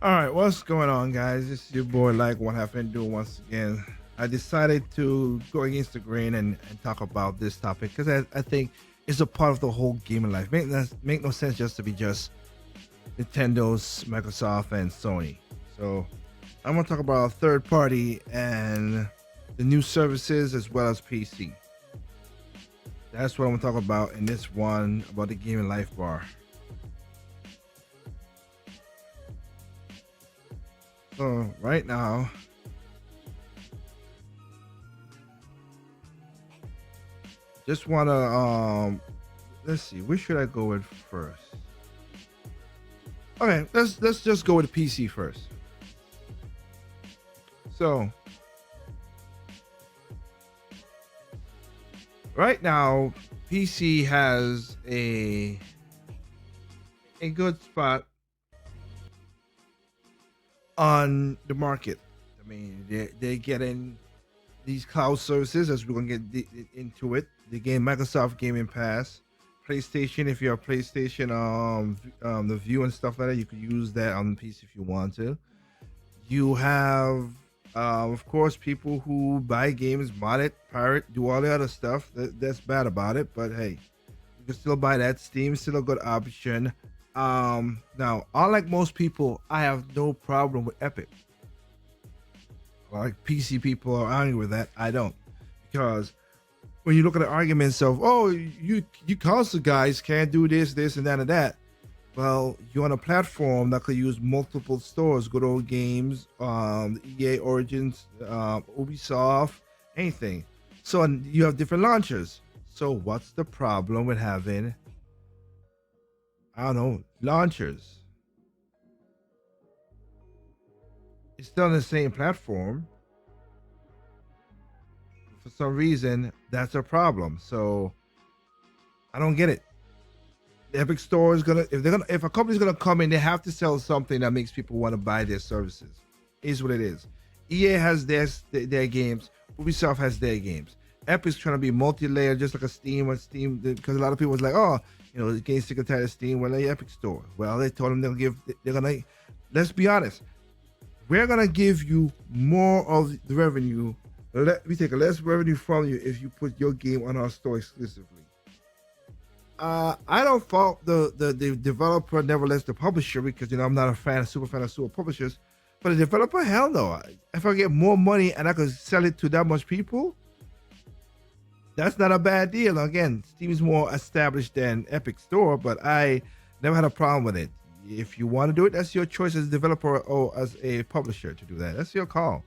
All right, what's going on, guys? This is your boy, like what I've been doing once again. I decided to go against the grain and talk about this topic because I think it's a part of the whole gaming life. Make no sense just to be just Nintendo's, Microsoft, and Sony. So I'm gonna talk about third party and the new services as well as PC. That's what I'm gonna talk about in this one about the gaming life bar. So right now, just wanna let's see, where should I go with first? Okay, let's just go with PC first. So right now, PC has a good spot on the market. I mean, they're getting these cloud services as we're gonna get into it. They gain Microsoft Gaming Pass, PlayStation. If you're a PlayStation, the View and stuff like that, you could use that on the PC if you want to. You have, of course, people who buy games, mod it, pirate, do all the other stuff. That's bad about it, but hey, you can still buy that. Steam still a good option. Now, unlike most people, I have no problem with Epic. Like PC people are angry with that. I don't, because when you look at the arguments of, oh, you console guys can't do this, and that, and that. Well, you're on a platform that could use multiple stores, good old games, EA Origins, Ubisoft, anything. So and you have different launchers. So what's the problem with having, I don't know, launchers? It's still on the same platform. For some reason, that's a problem. So I don't get it. The Epic Store is gonna, if a company's gonna come in, they have to sell something that makes people want to buy their services. Is what it is. EA has their games. Ubisoft has their games. Epic's trying to be multi-layer, just like a Steam, because a lot of people was like, oh, the game's sick and tired of Steam. Well, the Epic Store. Well, they told them they're gonna. Let's be honest. We're gonna give you more of the revenue. We take less revenue from you if you put your game on our store exclusively. I don't fault the developer, nevertheless the publisher, because I'm not a super fan of super publishers. But the developer, hell no. If I get more money and I could sell it to that much people, that's not a bad deal. Again, Steam is more established than Epic Store, but I never had a problem with it. If you want to do it, that's your choice as a developer or as a publisher to do that. That's your call.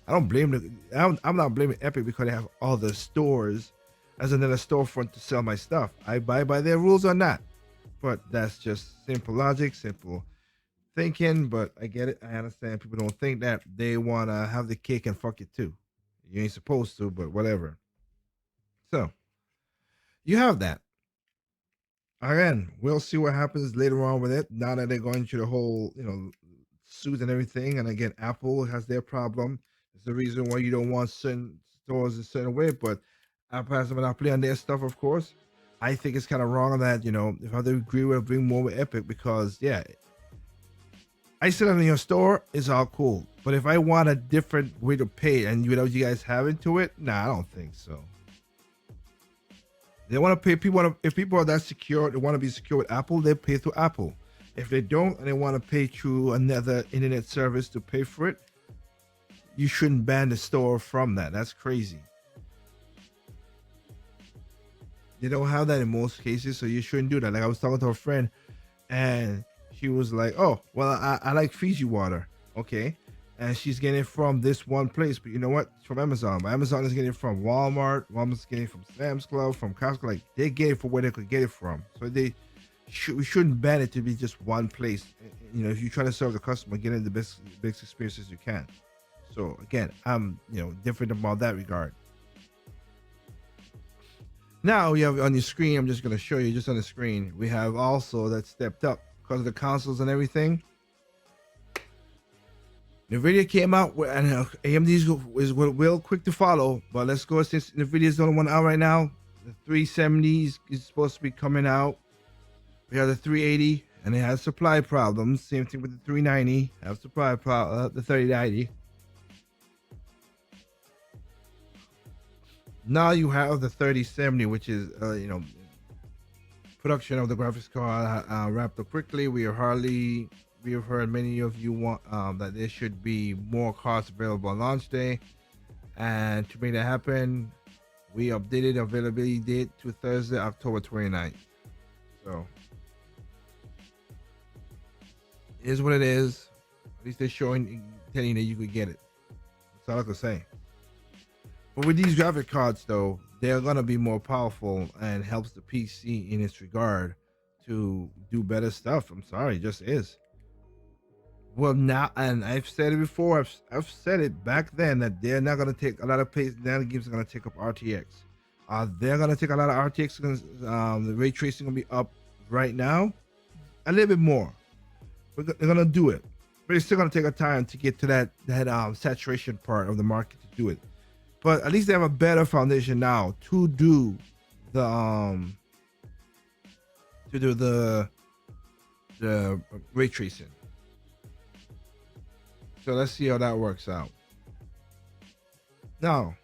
I don't blame I'm not blaming Epic because they have all the stores as another storefront to sell my stuff. I buy by their rules or not. But that's just simple logic, simple thinking. But I get it. I understand people don't think that. They want to have the cake and fuck it too. You ain't supposed to, but whatever. So you have that. Again, we'll see what happens later on with it. Now that they're going through the whole, suit and everything. And again, Apple has their problem. It's the reason why you don't want certain stores a certain way. But Apple has a monopoly on their stuff, of course. I think it's kind of wrong that, if I have to agree with, bring more with Epic, because yeah, I sell it in your store, it's all cool. But if I want a different way to pay and without you guys having to it, nah, I don't think so. They want to pay people. If people are that secure, they want to be secure with Apple, they pay through Apple. If they don't and they want to pay through another internet service to pay for it, you shouldn't ban the store from that. That's crazy. They don't have that in most cases, so you shouldn't do that. Like I was talking to a friend, and she was like, "Oh, well, I like Fiji water, okay," and she's getting it from this one place, but you know what? It's from Amazon. But Amazon is getting it from Walmart. Walmart's getting it from Sam's Club, from Costco. Like they get it from where they could get it from. So we shouldn't ban it to be just one place. If you try to serve the customer, get in the best experiences you can. So again, I'm different about that regard. Now we have on your screen, I'm just going to show you just on the screen, we have also that stepped up because of the consoles and everything. NVIDIA came out with, and AMD is real quick to follow, but let's go, since NVIDIA is the only one out right now. The 370s is supposed to be coming out. We have the 380 and it has supply problems. Same thing with the 390, have supply the 3090. Now you have the 3070, which is production of the graphics card wrapped up quickly. We have heard many of you want that there should be more cards available on launch day, and to make that happen, we updated availability date to Thursday, October 29th. So it is what it is. At least they're telling you that you could get it. That's all I can say. But with these graphic cards, though, they're gonna be more powerful and helps the PC in its regard to do better stuff. I'm sorry, it just is. Well, now, and I've said it before. I've said it back then that they're not gonna take a lot of place. Now games are gonna take up RTX. They're gonna take a lot of RTX. The ray tracing gonna be up right now, a little bit more. They're gonna do it, but it's still gonna take a time to get to that saturation part of the market to do it. But at least they have a better foundation now to do the ray tracing. So let's see how that works out. Now,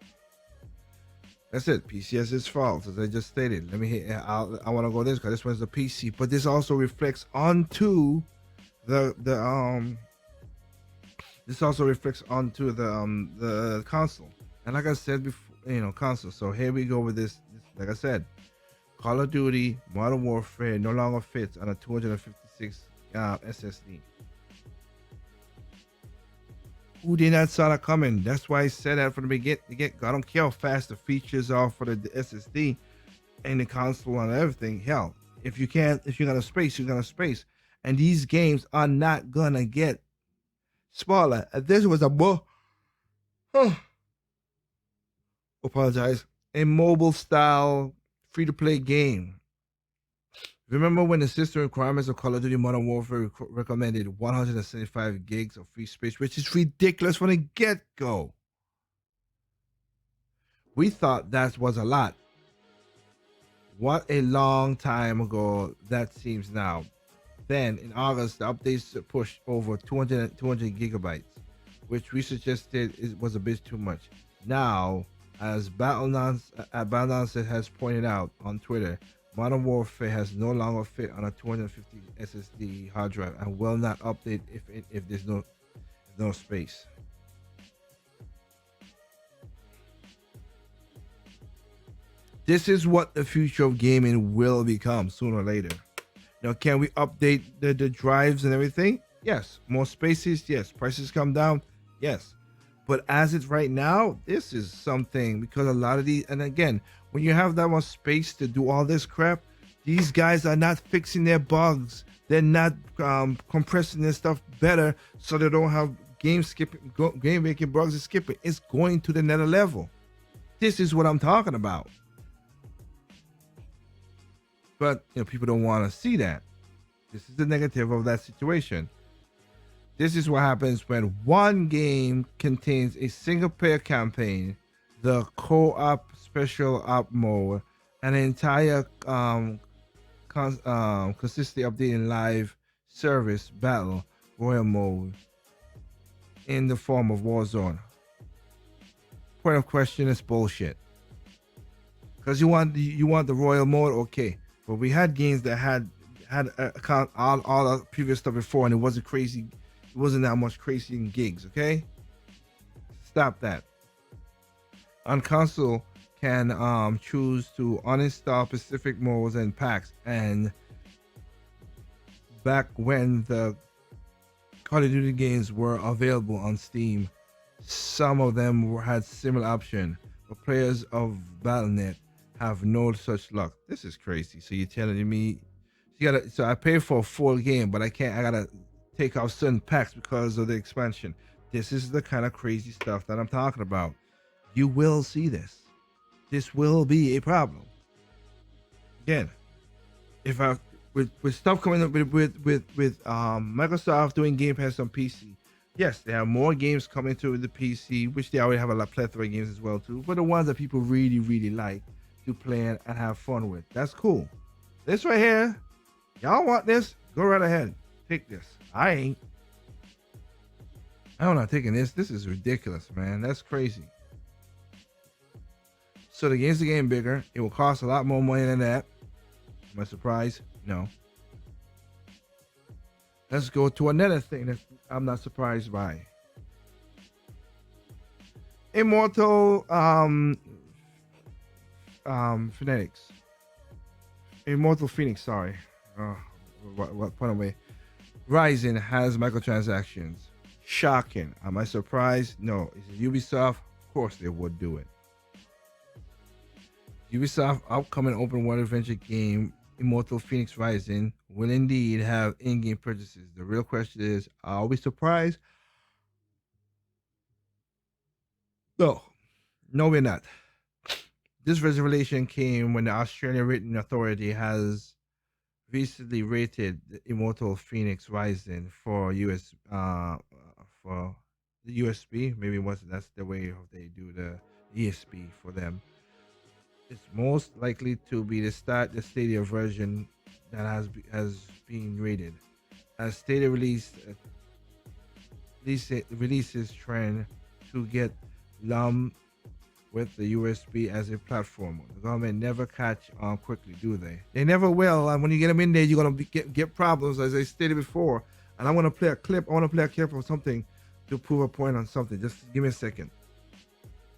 that's it. PC has its faults, as I just stated. Let me hit. I want to go this because this one's the PC, but this also reflects onto the This also reflects onto the console. And like I said before, console. So here we go with this. Like I said, Call of Duty Modern Warfare no longer fits on a 256 SSD. Who did not saw that coming? That's why I said that from the beginning. I don't care how fast the features are for the SSD and the console and everything. Hell, if you got a space, you got a space. And these games are not gonna get smaller. If this was a apologize, a mobile style free to play game. Remember when the system requirements of Call of Duty Modern Warfare recommended 175 gigs of free space, which is ridiculous from the get-go. We thought that was a lot. What a long time ago that seems now. Then in August, the updates pushed over 200 gigabytes, which we suggested was a bit too much. Now, as Battle9 has pointed out on Twitter, Modern Warfare has no longer fit on a 250 SSD hard drive and will not update if there's no space. This is what the future of gaming will become sooner or later. Now, can we update the drives and everything? Yes. More spaces? Yes. Prices come down? Yes. But as it's right now, this is something, because a lot of these, and again, when you have that much space to do all this crap, these guys are not fixing their bugs. They're not compressing their stuff better so they don't have game making bugs and skipping. It's going to the nether level. This is what I'm talking about. But people don't want to see that. This is the negative of that situation. This is what happens when one game contains a single player campaign, the co-op special op mode, and an entire consistently updating live service battle royal mode in the form of Warzone. Point of question is bullshit. Because you want the royal mode, okay. But we had games that had account all the previous stuff before, and it wasn't crazy. It wasn't that much crazy in gigs, okay? Stop that. On console, can choose to uninstall specific modes and packs. And back when the Call of Duty games were available on Steam, some of them had similar option, but players of Battle.net have no such luck. This is crazy. So you're telling me so I pay for a full game, but I gotta take off certain packs because of the expansion. This is the kind of crazy stuff that I'm talking about. You will see this. This will be a problem. Again, if with stuff coming up with Microsoft doing Game Pass on PC, yes, there are more games coming to the PC, which they already have a plethora of games as well too. But the ones that people really, really like to play and have fun with, that's cool. This right here, y'all want this? Go right ahead. Take this. I ain't. I'm not taking this. This is ridiculous, man. That's crazy. So the game's getting bigger. It will cost a lot more money than that. Am I surprised? No. Let's go to another thing that I'm not surprised by. Immortal Phonetics. Immortal Phoenix, sorry. What point away? Ryzen has microtransactions. Shocking. Am I surprised? No. Is it Ubisoft? Of course they would do it. Ubisoft upcoming open world adventure game Immortal Phoenix Rising will indeed have in-game purchases. The real question is, are we surprised? No. No, we're not. This revelation came when the Australian Written Authority has recently rated the Immortal Phoenix Rising for for the USB. Maybe that's the way of they do the ESP for them. It's most likely to be the Stadia version that has been rated. As Stadia releases trend to get lump with the USB as a platform. The government never catch on quickly, do they? They never will. And when you get them in there, you're gonna get problems, as I stated before. And I want to play a clip. I want to play a clip of something to prove a point on something. Just give me a second.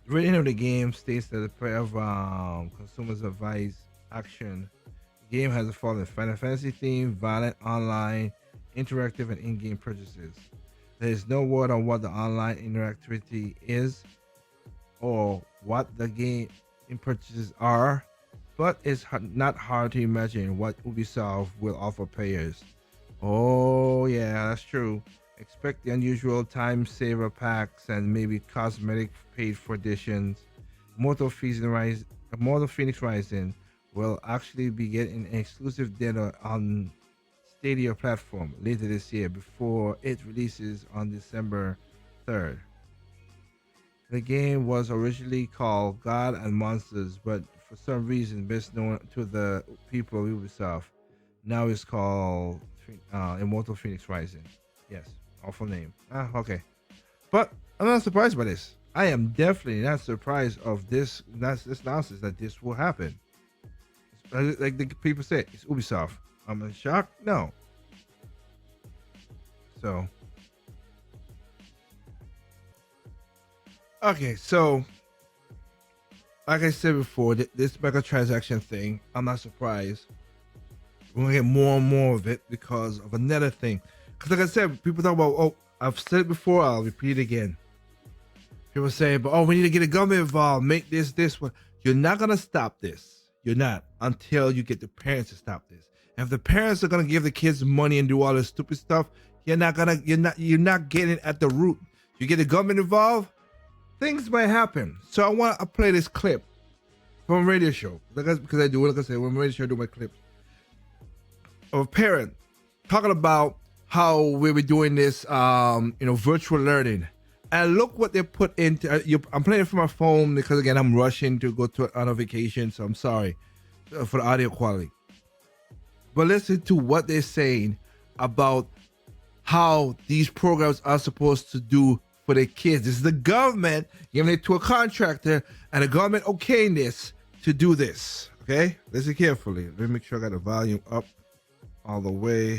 The rating of the game states that the pair of consumers advise action. The game has a following: Final Fantasy theme, violent, online, interactive, and in-game purchases. There is no word on what the online interactivity is or what the game in purchases are, but it's not hard to imagine what Ubisoft will offer players. Oh yeah, that's true. Expect the unusual time saver packs and maybe cosmetic paid for editions. Immortal Phoenix Rising will actually be getting an exclusive demo on Stadia platform later this year before it releases on December 3rd. The game was originally called God and Monsters, but for some reason best known to the people of Ubisoft, now it's called Immortal Phoenix Rising. Yes, awful name. Okay. But I'm not surprised by this. I am definitely not surprised of this nonsense that this will happen. Like the people say, it's Ubisoft. I'm in shock? No. So okay, so like I said before, this microtransaction thing, I'm not surprised. We're gonna get more and more of it because of another thing. Because like I said, people talk about, oh, I've said it before, I'll repeat it again. People say, but oh, we need to get the government involved, make this one. You're not gonna stop this. You're not until you get the parents to stop this. And if the parents are gonna give the kids money and do all this stupid stuff, you're not getting at the root. You get the government involved, things might happen. So I want to play this clip from a radio show because I do, like I said, when radio show I do my clips of a parent talking about how we were doing this, virtual learning, and look what they put into. I'm playing it from my phone because again I'm rushing to go on a vacation, so I'm sorry for the audio quality. But listen to what they're saying about how these programs are supposed to do for their kids. This is the government giving it to a contractor, and the government okaying this to do this. Okay, listen carefully. Let me make sure I got the volume up all the way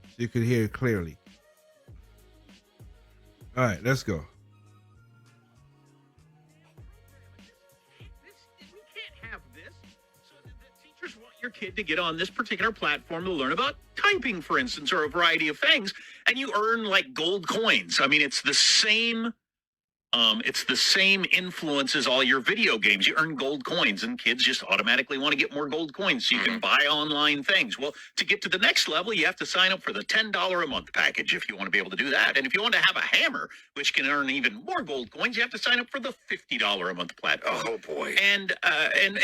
so you can hear it clearly. All right, let's go. We can't have this. So the teachers want your kid to get on this particular platform to learn about typing, for instance, or a variety of things, and you earn like gold coins. I mean, it's the same influence as all your video games. You earn gold coins, and kids just automatically want to get more gold coins. So you can buy online things. Well, to get to the next level, you have to sign up for the $10 a month package if you want to be able to do that. And if you want to have a hammer, which can earn even more gold coins, you have to sign up for the $50 a month platform. Oh boy! And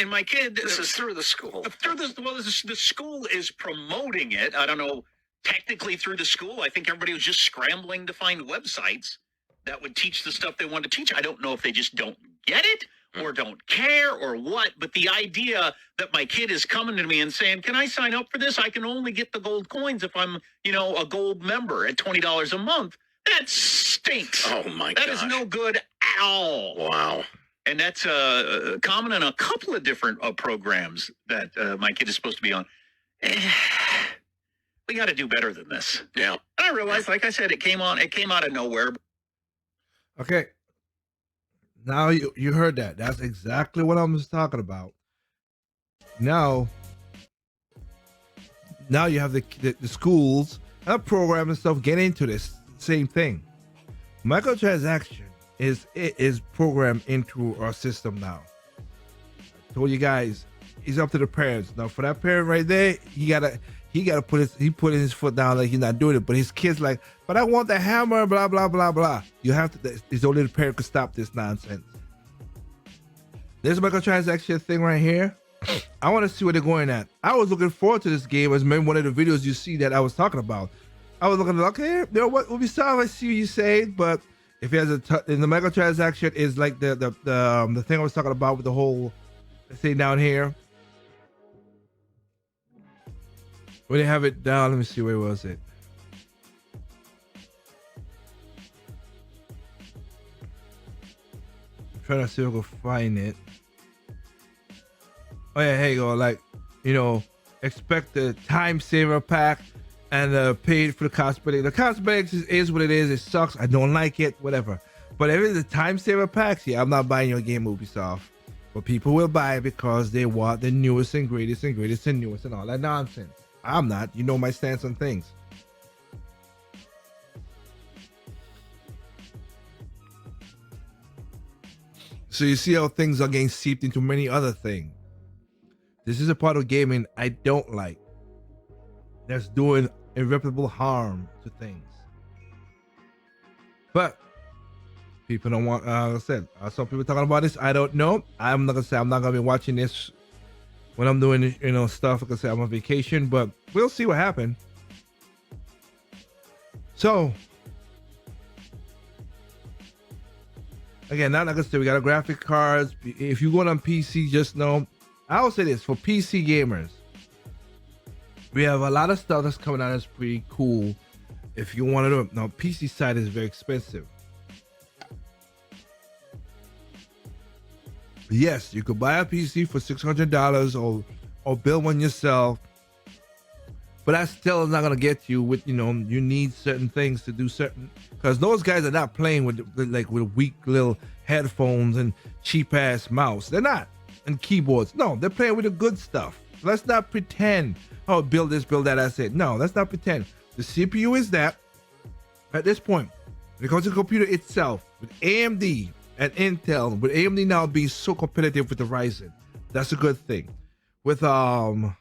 my kid, this is through the school. The school is promoting it. I don't know technically through the school. I think everybody was just scrambling to find websites that would teach the stuff they want to teach. I don't know if they just don't get it or don't care or what, but the idea that my kid is coming to me and saying, "Can I sign up for this? I can only get the gold coins if I'm, a gold member at $20 a month." That stinks. Oh my That gosh. is no good at all. Wow. And that's common in a couple of different programs that my kid is supposed to be on. We got to do better than this. Yeah. And I realized, like I said, it came out of nowhere. Okay. Now you heard that. That's exactly what I was talking about. Now you have the schools and program and stuff get into this same thing. Microtransaction is programmed into our system now. I told you guys, it's up to the parents. Now for that parent right there, he gotta put his foot down like he's not doing it. But his kid's like, but I want the hammer, blah blah blah blah. You have to. It's only the parent could stop this nonsense. There's a microtransaction thing right here. I want to see where they're going at. I was looking forward to this game as maybe one of the videos you see that I was talking about. I was looking like, okay, what will be solved? I see what you say, but if he has in the microtransaction is like the thing I was talking about with the whole thing down here. When they have it down, let me see, where was it? I'm trying to see if I can find it. Oh yeah, here you go. Like, expect the time saver pack and paid for the cosmetics. The cosmetics is what it is. It sucks. I don't like it. Whatever. But if it's the time saver packs, yeah, I'm not buying your game, Ubisoft. But people will buy it because they want the newest and greatest and greatest and newest and all that nonsense. I'm not. You know my stance on things. So you see how things are getting seeped into many other things. This is a part of gaming I don't like. That's doing irreparable harm to things. But people don't want, like I said, some people talking about this. I don't know. I'm not gonna say I'm not gonna be watching this when I'm doing, stuff. Like I said, I'm on vacation, but we'll see what happens. So again, not like I said, we got a graphic cards. If you're going on PC, just know, I will say this for PC gamers, we have a lot of stuff that's coming out that's pretty cool. If you want to, now PC side is very expensive. Yes, you could buy a PC for $600 or build one yourself, but that still is not gonna get you with, you need certain things to do certain, because those guys are not playing with weak little headphones and cheap ass mouse. They're not. And keyboards. No, they're playing with the good stuff. Let's not pretend, oh, build this, build that, that's it. No, let's not pretend. The CPU is that. At this point, when it comes to the computer itself, with AMD and Intel, with AMD now being so competitive with the Ryzen, that's a good thing. With a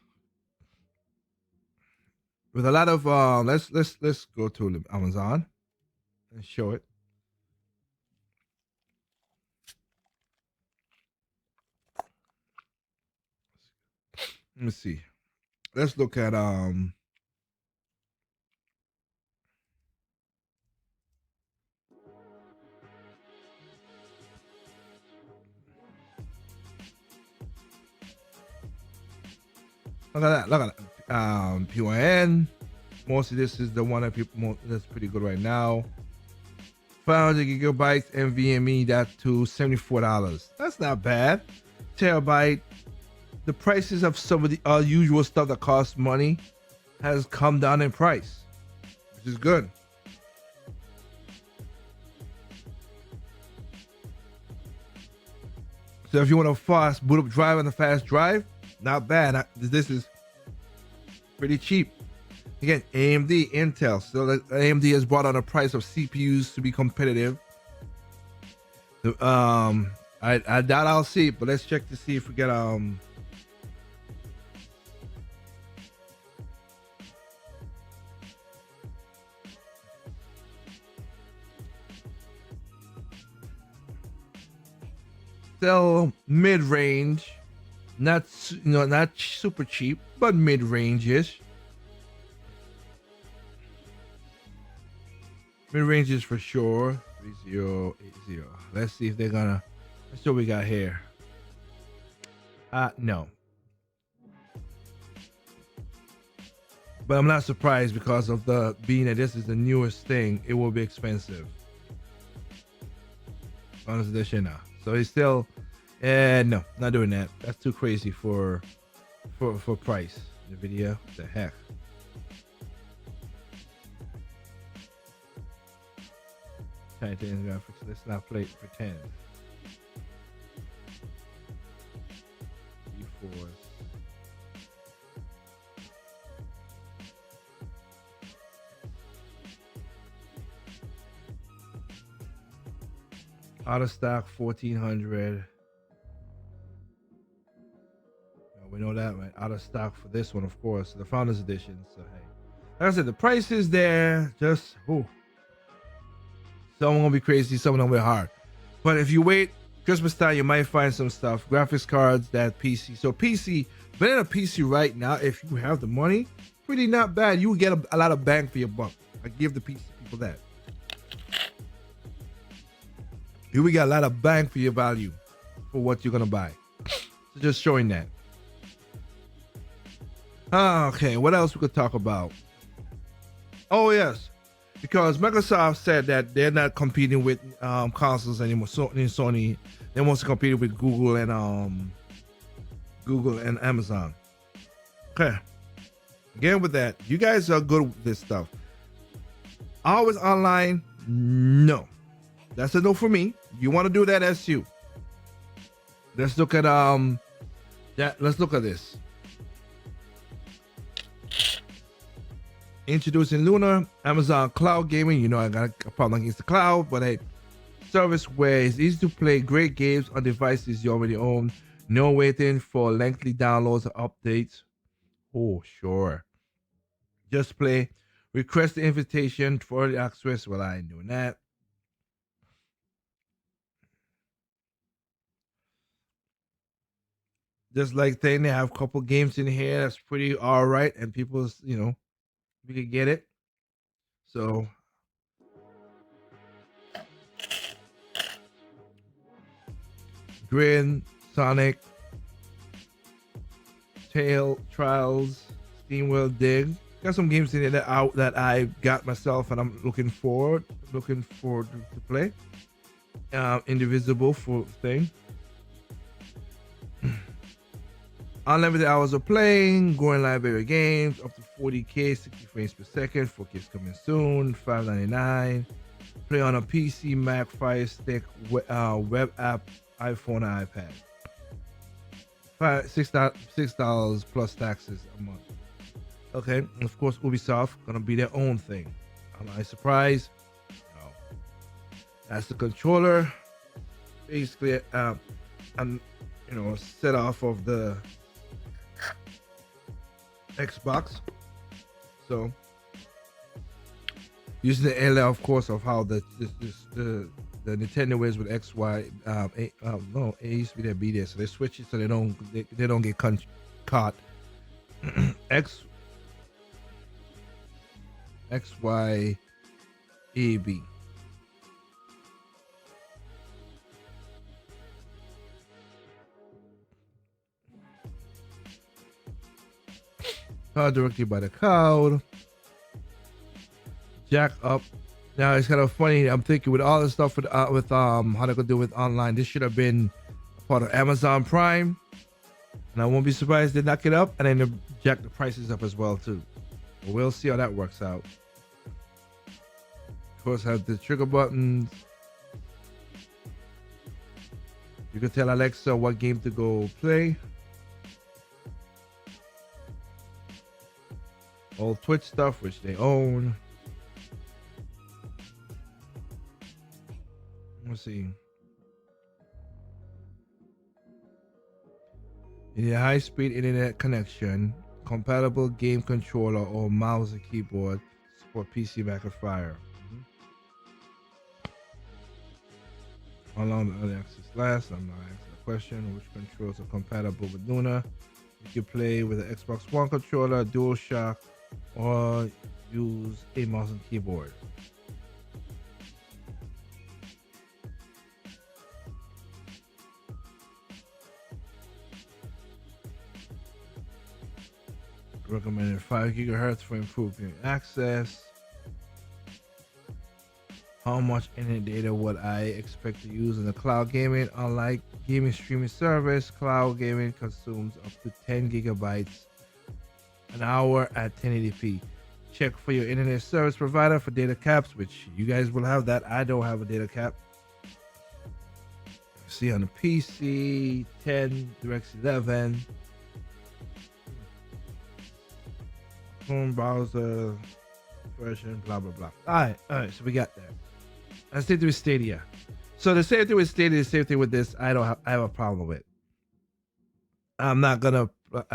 lot of let's go to Amazon and show it. Let me see. Let's look at look at that. PYN. Mostly this is the one that that's pretty good right now. 500 gigabytes NVMe, that to $74. That's not bad. Terabyte. The prices of some of the usual stuff that costs money has come down in price, which is good. So if you want a fast boot up drive and a fast drive, not bad. This is pretty cheap. Again, AMD, Intel. So AMD has brought on the price of CPUs to be competitive. I doubt I'll see it, but let's check to see if we get still mid-range, not super cheap, but mid-range-ish. Mid-range is for sure. 3080. Let's see if they're gonna Let's see what we got here. No. But I'm not surprised because of the being that this is the newest thing, it will be expensive. Honest edition now. So it's still no, not doing that. That's too crazy for price. The video. What the heck? Titan graphics. Let's not play pretend. E4s. Out of stock 1400. We know that, right? Out of stock for this one, of course, the Founders Edition. So hey, like I said, the price is there. Just some gonna be crazy, some gonna be hard. But if you wait Christmas time, you might find some stuff. Graphics cards, that PC. So PC, but in a PC right now, if you have the money, pretty not bad. You will get a lot of bang for your buck. I give the PC people that. You will get a lot of bang for your value for what you're gonna buy. So just showing that. Okay, what else we could talk about? Oh yes, because Microsoft said that they're not competing with consoles anymore. Sony, they want to compete with Google and Amazon. Okay, again with that, you guys are good with this stuff. Always online? No, that's a no for me. You want to do that? That's you. Let's look at let's look at this. Introducing Luna, Amazon Cloud Gaming. You know I got a problem against the cloud, but a service where it's easy to play great games on devices you already own. No waiting for lengthy downloads or updates. Oh, sure. Just play. Request the invitation for early access. Well, I ain't doing that. Just like they have a couple games in here that's pretty all right, and people's, we could get it. So Grin, Sonic, Tail, Trials, SteamWorld Dig. Got some games in there that I got myself and I'm looking forward to play. Indivisible for thing. Unlimited hours of playing, going library games, up to 40K, 60 frames per second. 4K coming soon, $5.99. Play on a PC, Mac, Fire Stick, web app, iPhone, and iPad. $6 plus taxes a month. Okay, and of course, Ubisoft gonna be their own thing. Am I surprised? No. That's the controller. Basically, set off of the Xbox. So using the area, of course, of how the Nintendo is with XY. No, A used to be there, B there, so they switch it so they don't get caught. XY A B. Directly by the cloud. Jack up. Now it's kind of funny. I'm thinking with all the stuff with how they could do with online, this should have been part of Amazon Prime, and I won't be surprised they knock it up and then they jack the prices up as well too. But we'll see how that works out. Of course, have the trigger buttons. You can tell Alexa what game to go play. All Twitch stuff, which they own. Let's see. You need a high-speed internet connection, compatible game controller or mouse and keyboard, support PC, Mac, and Fire. How long the early access lasts? I'm not asking the question. Which controls are compatible with Luna? You can play with an Xbox One controller, DualShock, or use a mouse and keyboard. recommended 5 gigahertz for improved access. How much internet data would I expect to use in the cloud gaming? Unlike gaming streaming service, cloud gaming consumes up to 10 gigabytes an hour at 1080p. Check for your internet service provider for data caps, which you guys will have that. I don't have a data cap. See on the PC, 10, DirectX 11, Chrome browser version, blah blah blah. All right. So we got that. Let's take it with Stadia. So the same thing with Stadia, the same thing with this. I have a problem with. I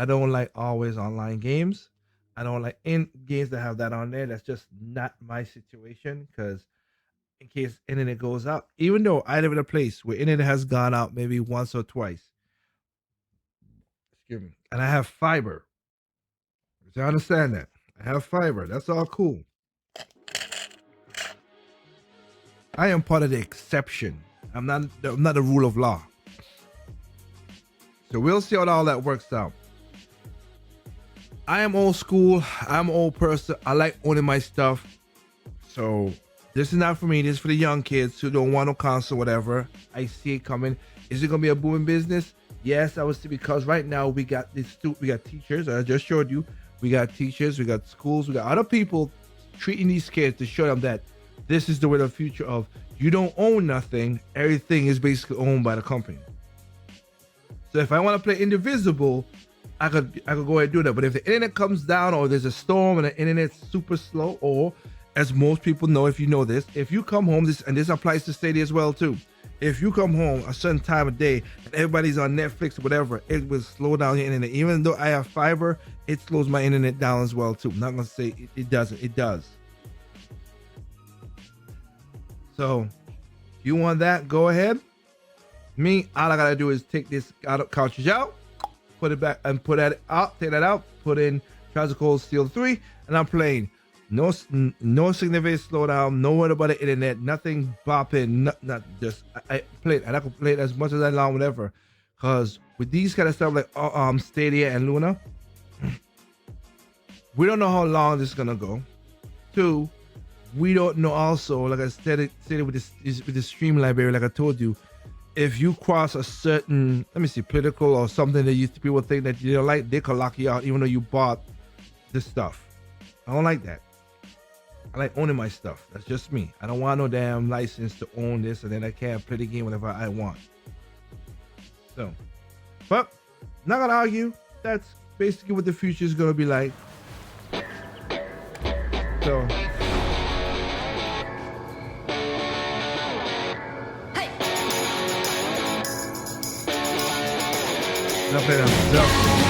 don't like always online games. I don't like in games that have that on there. That's just not my situation. Because in case internet goes out, even though I live in a place where internet has gone out maybe once or twice, excuse me, and I have fiber. So I understand that. I have fiber. That's all cool. I am part of the exception. I'm not the rule of law. So we'll see how all that works out. I am old school. I'm an old person. I like owning my stuff. So this is not for me. This is for the young kids who don't want no console, whatever. I see it coming. Is it gonna be a booming business? Yes, I would say, because right now we got we got teachers. I just showed you. We got teachers. We got schools. We got other people treating these kids to show them that this is the way the future of. You don't own nothing. Everything is basically owned by the company. So if I want to play Indivisible, I could go ahead and do that. But if the internet comes down, or there's a storm and the internet's super slow, or as most people know, if you know this, if you come home, this applies to Stadia as well too. If you come home a certain time of day and everybody's on Netflix or whatever, it will slow down your internet. Even though I have fiber, it slows my internet down as well too. I'm not gonna say it doesn't. It does. So if you want that, go ahead. Me, all I gotta do is take this cartridge out, put it back, and put that out. Take that out. Put in Tricycle Steel 3, and I'm playing. No significant slowdown. No word about the internet. Nothing bopping. Not just I play it, and I can play it as much as I want, whatever. Cause with these kind of stuff like Stadia and Luna, we don't know how long this is gonna go. 2, we don't know also, like I said with the stream library, like I told you, if you cross a certain, let me see, political or something that people think that you don't like, they can lock you out even though you bought this stuff. I don't like that. I like owning my stuff. That's just me. I don't want no damn license to own this and then I can't play the game whenever I want. So, but not gonna argue. That's basically what the future is gonna be like. So. Not playing myself.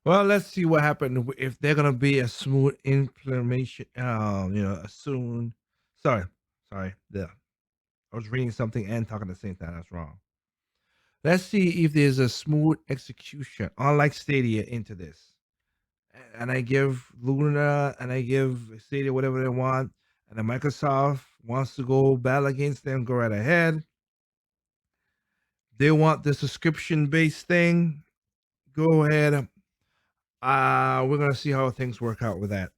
Well, let's see what happened if they're gonna be a smooth implementation. Soon. Sorry. Yeah, I was reading something and talking at the same time. That's wrong. Let's see if there's a smooth execution, unlike Stadia, into this. And I give Luna and I give Stadia whatever they want, and then Microsoft wants to go battle against them. Go right ahead. They want the subscription-based thing. go ahead. We're gonna see how things work out with that.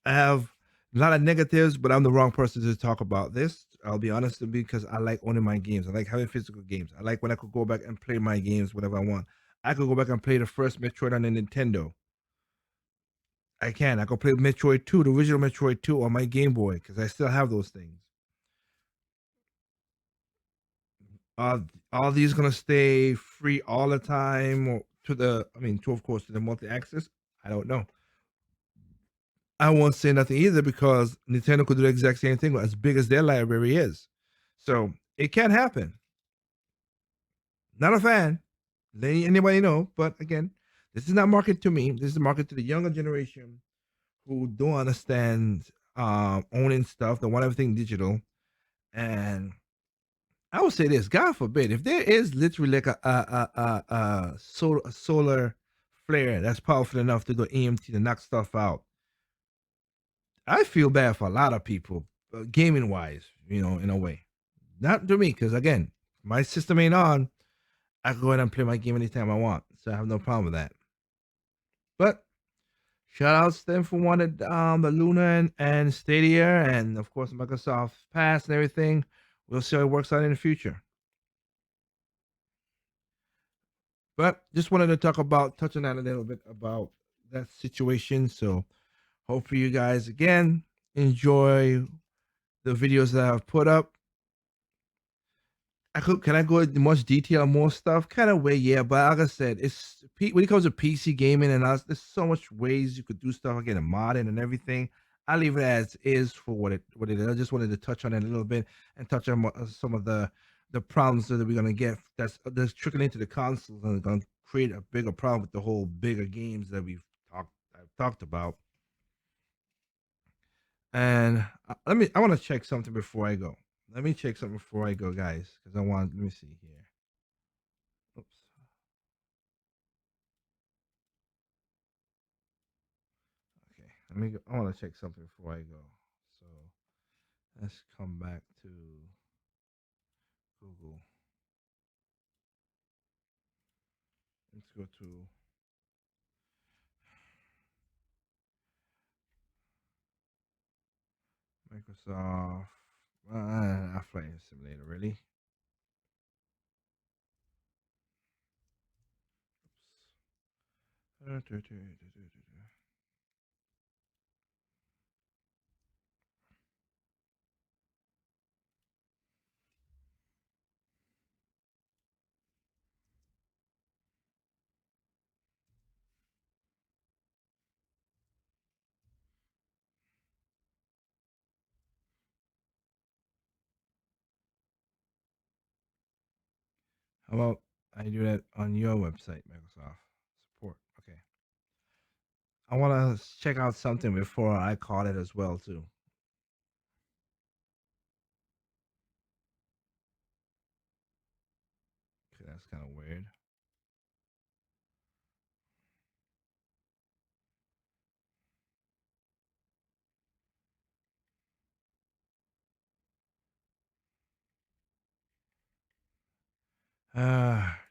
I have a lot of negatives, but I'm the wrong person to talk about this. I'll be honest with you because I like owning my games. I like having physical games. I like when I could go back and play my games whenever I want. I could go back and play the first Metroid on the Nintendo. I can. I could play Metroid 2, the original Metroid 2 on my Game Boy because I still have those things. Uh, all these gonna stay free all the time or to the, I mean, to of course to the multi access. I don't know. I won't say nothing either because Nintendo could do the exact same thing as big as their library is. So it can happen. Not a fan. Let anybody know. But again, this is not market to me. This is market to the younger generation who don't understand owning stuff. They want everything digital. And I would say this: God forbid, if there is literally like a solar flare that's powerful enough to do EMT to knock stuff out, I feel bad for a lot of people, gaming wise, in a way. Not to me, because again, my system ain't on. I can go ahead and play my game anytime I want, so I have no problem with that. But shout outs to them for wanted the Luna and Stadia, and of course Microsoft Pass and everything. We'll see how it works out in the future. But just wanted to talk about touching on a little bit about that situation. So hopefully you guys again enjoy the videos that I've put up. Can I go into much detail on more stuff? Kind of way, yeah. But like I said, when it comes to PC gaming and us, there's so much ways you could do stuff again and modding and everything. I leave it as is for what it is. I just wanted to touch on it a little bit and touch on some of the problems that we're gonna get that's trickling into the consoles and gonna create a bigger problem with the whole bigger games that I've talked about. And I want to check something before I go. Let me check something before I go, guys, because let me see here. Oops. Okay. Let me go. I want to check something before I go. So let's come back to Google. Let's go to Microsoft. Flight Simulator, really? Oops. How about I do that on your website, Microsoft support? Okay. I want to check out something before I call it as well too. Okay, that's kind of weird.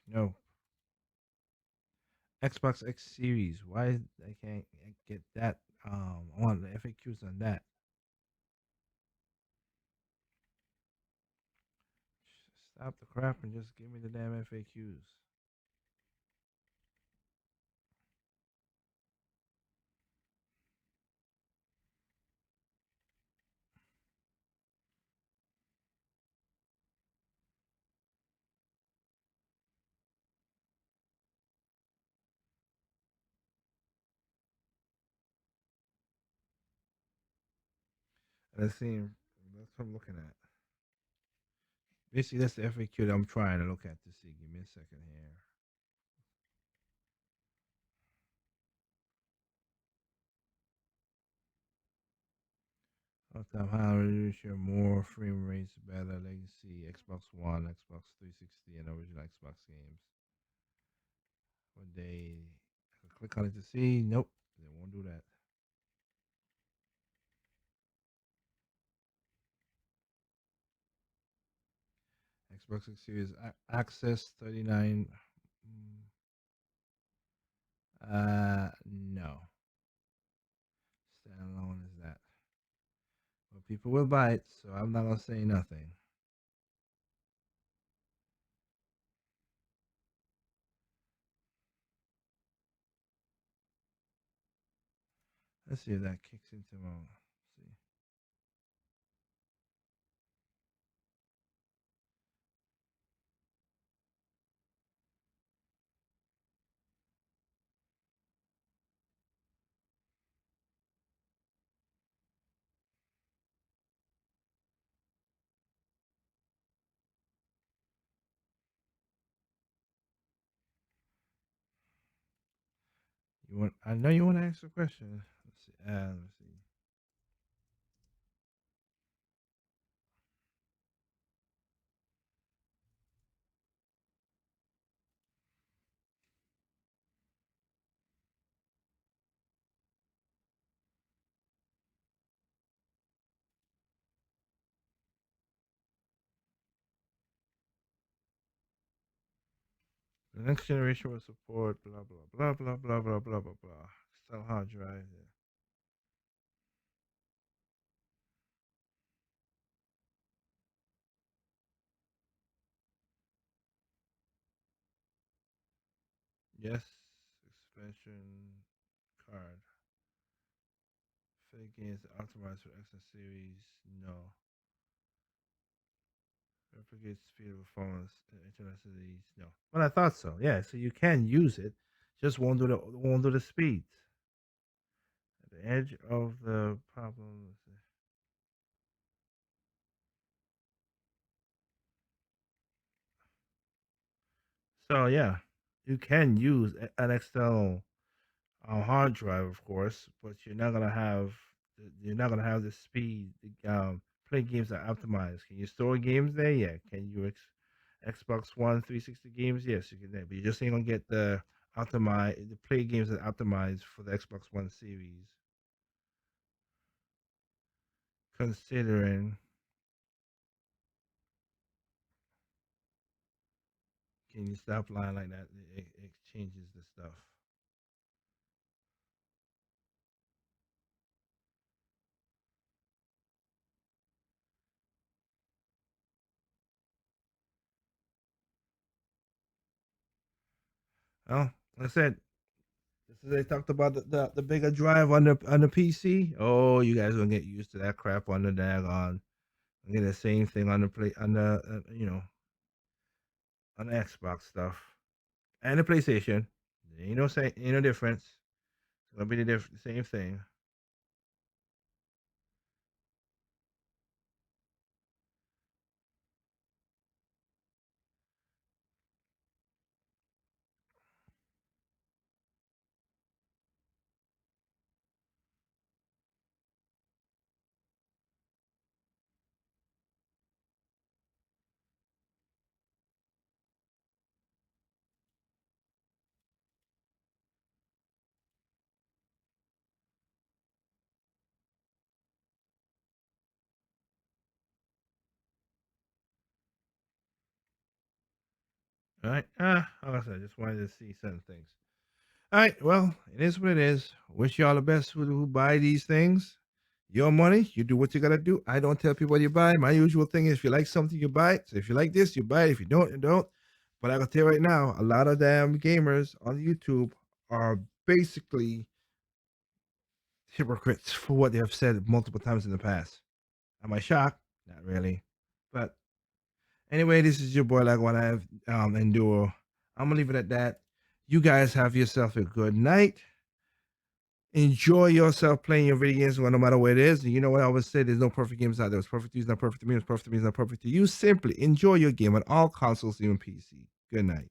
No. Xbox X Series. Why I can't get that? I want the FAQs on that. Stop the crap and just give me the damn FAQs. Let's see. That's what I'm looking at. Basically, that's the FAQ that I'm trying to look at to see. Give me a second here. Uptime high resolution, more frame rates, better legacy, Xbox One, Xbox 360, and original Xbox games. Would they click on it to see? Nope, they won't do that. Xbox Series Access 39. No. Standalone is that. But people will buy it, so I'm not gonna say nothing. Let's see if that kicks into my. See. You want? I know you want to ask a question. Let's see. Let's see. The next generation will support blah blah blah blah blah blah blah blah blah. External hard drive. Yeah. Yes. Expansion card. Fake games optimized for X series. No. Replicate speed of performance. Internet cities. No. But I thought so. Yeah. So you can use it. Just won't do the speeds. At the edge of the problem. So yeah, you can use an external hard drive, of course, but you're not gonna have the speed. Play games that are optimized. Can you store games there? Yeah. Can you Xbox One 360 games? Yes, you can. But you just ain't gonna get the play games that are optimized for the Xbox One series. Considering, can you stop lying like that? It changes the stuff. Well, like I said, they talked about the bigger drive on the PC. Oh, you guys gonna get used to that crap on the daggone. Get the same thing on the play on the on the Xbox stuff and the PlayStation. Ain't no difference. It's gonna be the same thing. All right. Like I said, I just wanted to see certain things. All right. Well, it is what it is. Wish you all the best who buy these things. Your money, you do what you gotta do. I don't tell people what you buy. My usual thing is if you like something, you buy it. So if you like this, you buy it. If you don't, you don't. But I can tell you right now, a lot of damn gamers on YouTube are basically hypocrites for what they have said multiple times in the past. Am I shocked? Not really. But anyway, this is your boy like what I have endure. I'm gonna leave it at that. You guys have yourself a good night. Enjoy yourself playing your video games, well, no matter what it is. And you know what I always say: there's no perfect games out there. It's perfect to you, it's not perfect to me. It's perfect to me, it's not perfect to you. Simply enjoy your game on all consoles, even PC. Good night.